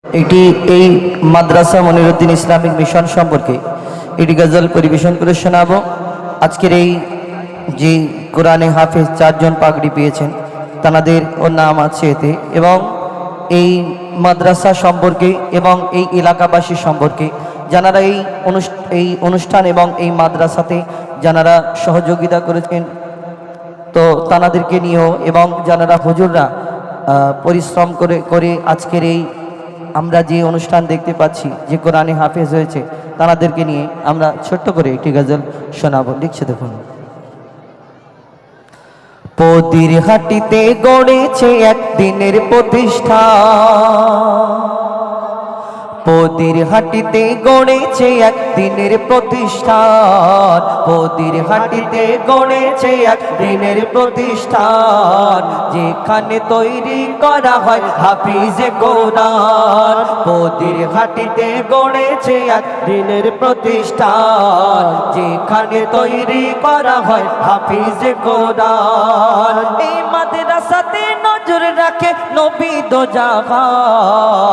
এটি এই মাদ্রাসা Moniruddin Islamic mission সম্পর্কে এটি গজল পরিবেশন করে শোনাবো। আজকের এই যে কোরআনে হাফেজ চারজন পাগড়ি পেয়েছেন তাদের ও নাম আছে এতে, এবং এই মাদ্রাসা সম্পর্কে এবং এই এলাকাবাসী সম্পর্কে যারা এই অনুষ্ঠান এবং এই মাদ্রাসাতে যারা সহযোগিতা করেছেন তো তাদেরকে নিয়েও, এবং যারা হুজুররা পরিশ্রম করে আজকের এই আমরা যে অনুষ্ঠান দেখতে পাচ্ছি যে কোরআনে হাফেজ হয়েছে তাদেরকে নিয়ে আমরা ছোট্ট করে একটি গজল শোনাবো। লিখছে দেখুন। পদির হাটিতে গড়েছে একদিনের প্রতিষ্ঠা, পদির হাটিতে গড়েছে একদিনের প্রতিষ্ঠান, পদির হাটিতে গড়েছে একদিনের প্রতিষ্ঠান, যেখানে তৈরি করা হয় হাফিজে কোরআন। পদির হাটিতে গড়েছে একদিনের প্রতিষ্ঠান, যেখানে তৈরি করা হয় হাফিজে কোরআন। এই মাদ্রাসাতে নজর রাখে নবী দো জাহান,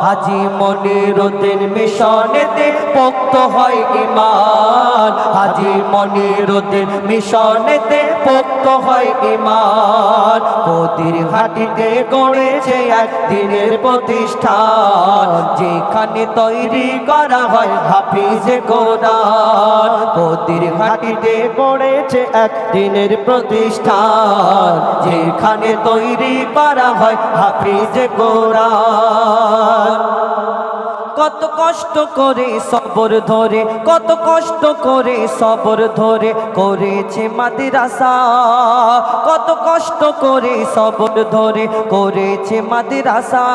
হাজী মনিরুদ্দিন মিশনেতে পোক্ত হয় ঈমান, হাজী মনিরুদ্দিন মিশনেতে পোক্ত হয় ঈমান। পদির হাটিতে গড়েছে একদিনের প্রতিষ্ঠান, যেখানে তৈরি করা হয় হাফিজে কোরআন। পদির হাটিতে গড়েছে একদিনের প্রতিষ্ঠান, যেখানে তৈরি করা হয় হাফিজে কোরআন। কত কষ্ট করে সবর ধরে, কত কষ্ট করে সবর ধরে করেছে মাদ্রাসা, কত কষ্ট করে সবর ধরে করেছে মাদ্রাসা।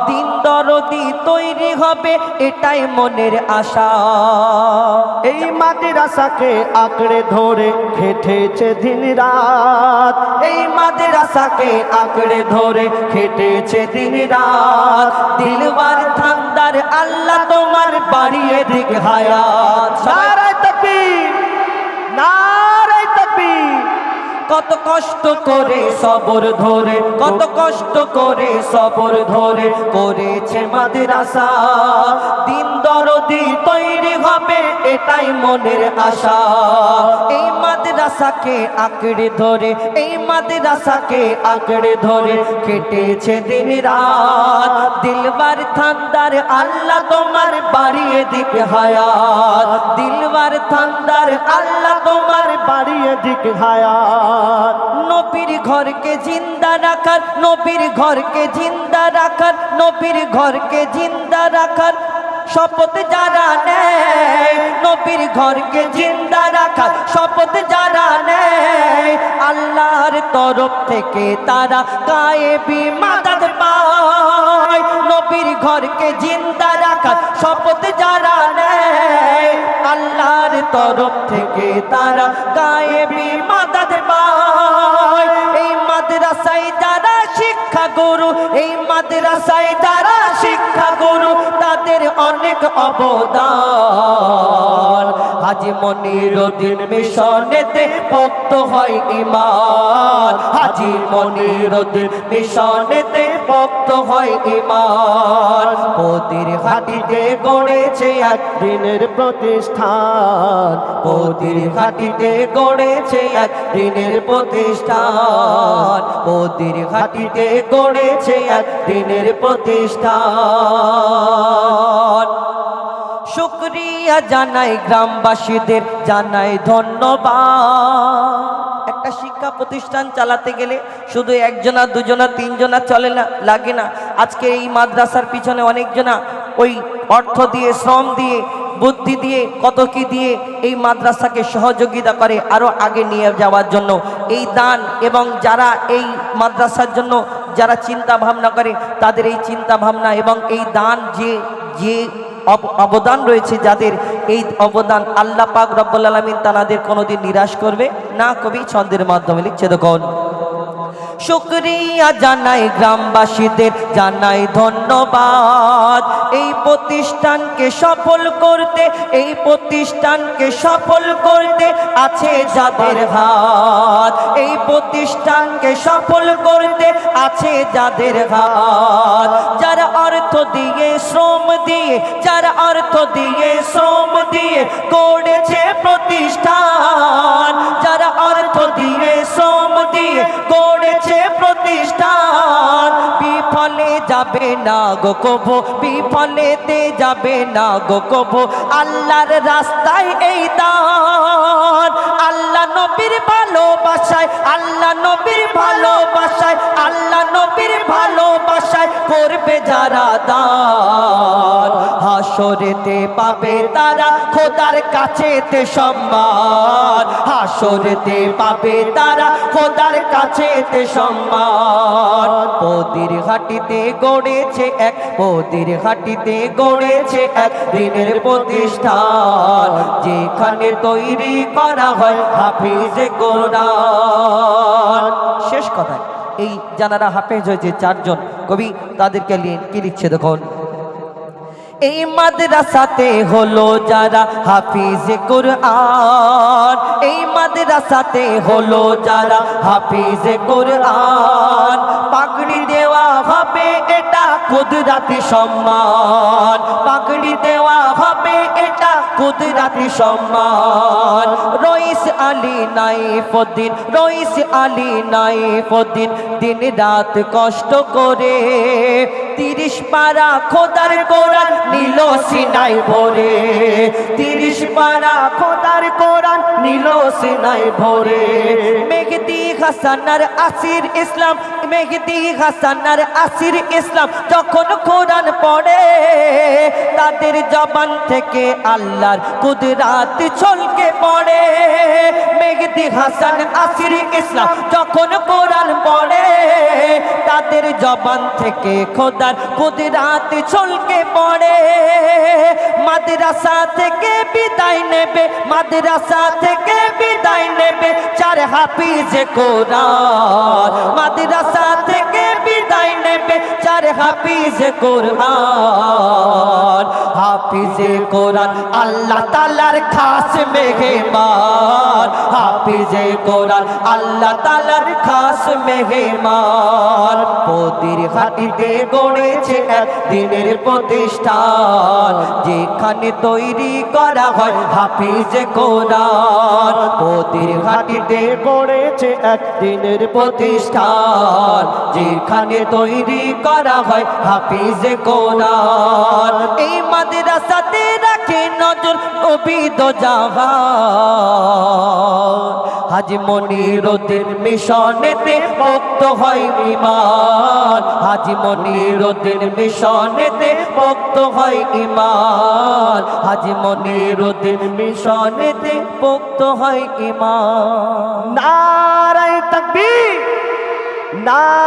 দিন দরদি তৈরি হবে এটাই মনের আশা, এই মাদ্রাসাকে আঁকড়ে ধরে খেটেছে দিন রাত, এই মাদ্রাসাকে আঁকড়ে ধরে খেটেছে দিন রাত। দিলবার থান্দার আল্লাহ তোমার বাড়িয়ে দিক হায়াত। নারায়ে তাকবীর, নারায়ে তাকবীর। কত কষ্ট করে সবর ধরে, কত কষ্ট করে সবর ধরে করেছে মাদ্রাসা। দিন দরদি তৈরি হবে এটাই মনের আশা, এই মাদ্রাসাকে আঁকড়ে ধরে, এই মাদ্রাসাকে আঁকড়ে ধরে কেটেছে দিন রাত। দিলবার থান্দার আল্লাহ তোমার বাড়িয়ে দিক হায়াত, দিলবার থান্দার আল্লাহ তোমার বাড়িয়ে দিক হায়াত। নবীর ঘরকে জিন্দা রাখার, নবীর ঘরকে জিন্দা রাখার, নবীর ঘরকে জিন্দা রাখার শপথ যারা নেয়, নবীর ঘরকে জিন্দা রাখার শপথ যারা নেয়, আল্লাহর তরফ থেকে তারা গায়েবী মাদদ পায়। নবীর ঘরকে জিন্দা রাখার শপথ যারা নেয়, আল্লাহর তরফ থেকে তারা গায়েবী মাদদ পায়। এই মাদ্রাসায় যারা শিক্ষা গুরু, এই মাদ্রাসায় যারা শিক্ষা গুরু তাদের অনেক অবদান। হাজী মনিরুদ্দিন মিশনেতে পোক্ত হয় ঈমান, হাজী মনিরুদ্দিন মিশনেতে পোক্ত হয় ঈমান। পদির হাটিতে গড়েছে একদিনের প্রতিষ্ঠান, পদির হাটিতে গড়েছে একদিনের প্রতিষ্ঠান, পদির হাটিতে গড়েছে একদিনের প্রতিষ্ঠান। শুকরিয়া জানাই গ্রামবাসীদের, জানাই ধন্যবাদ। একটা শিক্ষা প্রতিষ্ঠান চালাতে গেলে শুধু একজনা দুজনা তিনজনা চলে না, লাগে না। আজকে এই মাদ্রাসার পিছনে অনেকজনা ওই অর্থ দিয়ে, শ্রম দিয়ে, বুদ্ধি দিয়ে, কত কি দিয়ে এই মাদ্রাসাকে সহযোগিতা করে আরো আগে নিয়ে যাওয়ার জন্য। এই দান এবং যারা এই মাদ্রাসার জন্য যারা চিন্তা ভাবনা করে তাদের এই চিন্তা ভাবনা এবং এই দান যে যে অবদান রয়েছে, যাদের এই অবদান আল্লাহ পাক রব্বুল আলামিন তাদের কোনোদিন নিরাশ করবে না। কবি ছন্দের মাধ্যমে লিখছে দেখুন। শুকরিয়া জানাই গ্রামবাসীদের, জানাই ধন্যবাদ। এই প্রতিষ্ঠানকে সফল করতে, এই প্রতিষ্ঠানকে সফল করতে আছে যাদের হাত, এই প্রতিষ্ঠানকে সফল করতে আছে যাদের হাত। যারা অর্থ দিয়ে শ্রম দিয়ে, যারা অর্থ দিয়ে শ্রম দিয়ে গড়েছে প্রতিষ্ঠান, যারা অর্থ দিয়ে শ্রম দিয়ে গড়েছে প্রতিষ্ঠান, বিফলে যাবে না গো কবু, বিফলেতে যাবে না গো কবু, আল্লাহর রাস্তায় এই দান। আল্লাহ নবীর ভালোবাসায়, আল্লাহ নবীর ভালোবাসায়, আল্লাহ নবীর ভালোবাসায় করবে যারা দান, হাসরেতে পাবে তারা খোদার কাছেতে সম্মান, হাসরেতে পাবে তারা খোদার কাছেতে সম্মান। পদির ঘাটিতে গড়েছে এক, পদির ঘাটিতে গড়েছে এক দিনের প্রতিষ্ঠান, যেখানে তৈরি করা হয় হাফিজে কোরআন। শেষ কথা, এই যারা হাফেজ হয়েছে চারজন কবি, তাদেরকে কি লিখছে দেখুন। এই মাদ্রাসাতে হলো যারা হাফিজে কোরআন, এই মাদ্রাসাতে হলো যারা হাফিজে কোরআন, পাগড়ি দেওয়া হবে এটা কুদরতি সম্মান, পাগড়ি দেওয়া হবে এটা কুদরতি সম্মান। রইস আলী নাইফুদ্দিন, রইস আলী নাইফুদ্দিন দিন রাত কষ্ট করে 30 পারা খোদার কোরআন নিল সিনাই ভরে, 30 পারা খোদার কোরআন নিল সিনাই ভরে। মেহেদি হাসানার আসির ইসলাম, মেহেদি হাসানার আসির ইসলাম যখন কোরআন পড়ে, তাদের জবান থেকে আল্লাহর কুদরত ছলকে পড়ে। মেহেদি হাসান আসির ইসলাম যখন কোরআন পড়ে, তাদের জবান থেকে খোদার কুদরত ছলকে পড়ে। মাদ্রাসা থেকে বিদায় নেবে, মাদ্রাসা থেকে বিদায় নেবে চার হাফিজে কোরআন, মাদ্রাসা থেকে বিদায় নেবে চার হাফিজে কোরআন। হাফিজে কোরআন আল্লাহ তাআলার খাস মেহমান, হাফিজে কোরআন আল্লাহ তাআলার খাস মেহমান। পদির ঘাটিতে গড়েছে এক দিনের প্রতিষ্ঠান, যেখানে তৈরি করা হয় হাফিজে কোরআন। পদির ঘাটিতে গড়েছে এক দিনের প্রতিষ্ঠান, যেখানে তৈরি করা হয় হাফিজে কোরআন। এই মাদ্রাসাতে রাখে নজর নবী দো জাহান, হাজী মনিরুদ্দিন মিশনেতে মুক্ত হয় ঈমান, হাজী মনিরুদ্দিন মিশনেতে মুক্ত হয় ঈমান, হাজী মনিরুদ্দিন মিশনেতে মুক্ত হয় ঈমান। নারায়ে তাকবীর, নারায়ে